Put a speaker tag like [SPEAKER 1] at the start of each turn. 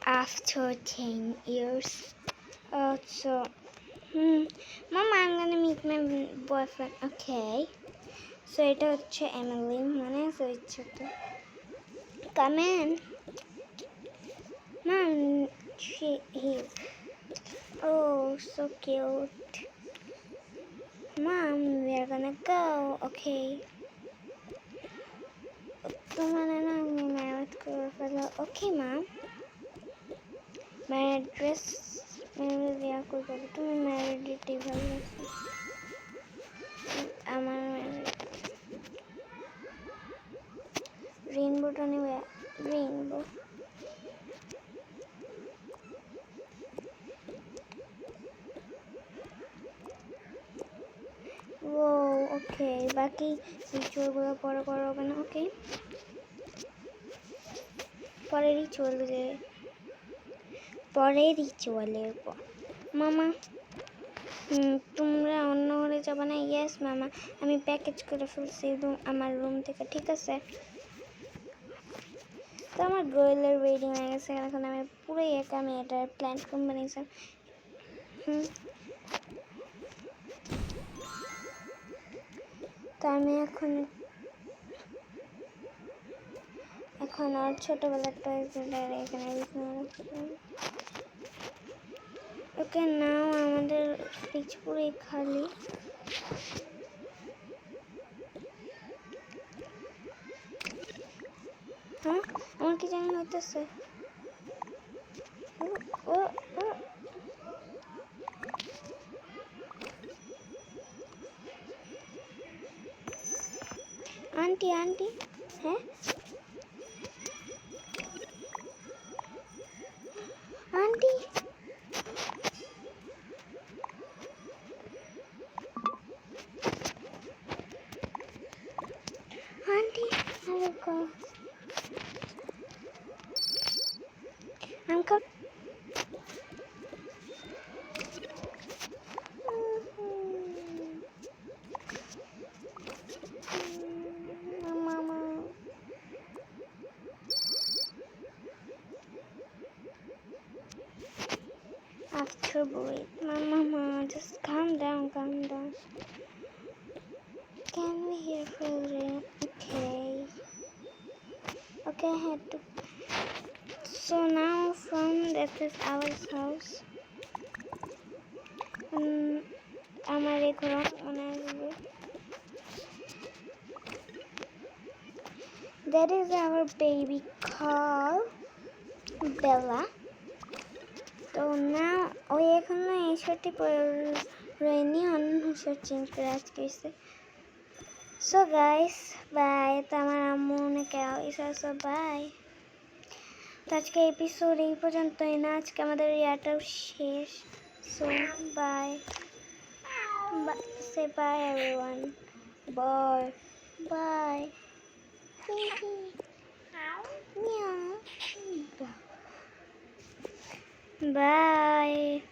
[SPEAKER 1] after 10 years. So, Mama, I'm gonna meet my boyfriend. Okay. So এটা হচ্ছে Emily, মনে আছে ইচ্ছে তো? Come in. Mom, he's so cute. Mom, we are gonna go. Okay. তোমার না আমি ম্যারেজ করে ফেলো। Okay, Mom. My dress মেরে দেওয়া করবো, তুমি ম্যারিডিটি ভালোবাসো। আমার রেইনবোটা নেবে, রেইনবো। ও ওকে, বাকি রিচুয়ালগুলো পরে করা হবে না। ওকে, পরে রিচুয়ালের পর। মামা, তোমরা অন্য ঘরে যাবে না? ইয়েস মামা, আমি প্যাকেজ করে ফেলছি আমার রুম থেকে, ঠিক আছে? তো আমার গোয়েলের ওয়েডিং হয়ে গেছে, এখন আমি পুরোই একা, আমি এটার প্ল্যান বানিয়েছি। তো আমি এখন আর ছোটবেলার টয়েসগুলো এখানে ওকে নাও, আমাদের ফ্রিজ পুরোই খালি। হ্যাঁ, আমার কি জানি হইতেছে। আন্টি আন্টি, হ্যাঁ aunty, aunty, oh God, I'm coming. Mama. After break, Mama, just calm down, calm down. Can we hear for rain? Okay, I had to. So now from that is our house. আমার এই ঘর মনে আসবে। That is our baby called Bella. তো না ওই এখন না এই শার্টটি পরেনি, অন্য শার্ট চেঞ্জ করে আজকে এসে। So guys bye. তো আমার আম্মু অনেক সো বাই। তো আজকে এপিসোড এই পর্যন্তই না, আজকে আমাদের ইয়াটাও শেষ। So bye, say bye everyone, bye bye. Meow. Bye.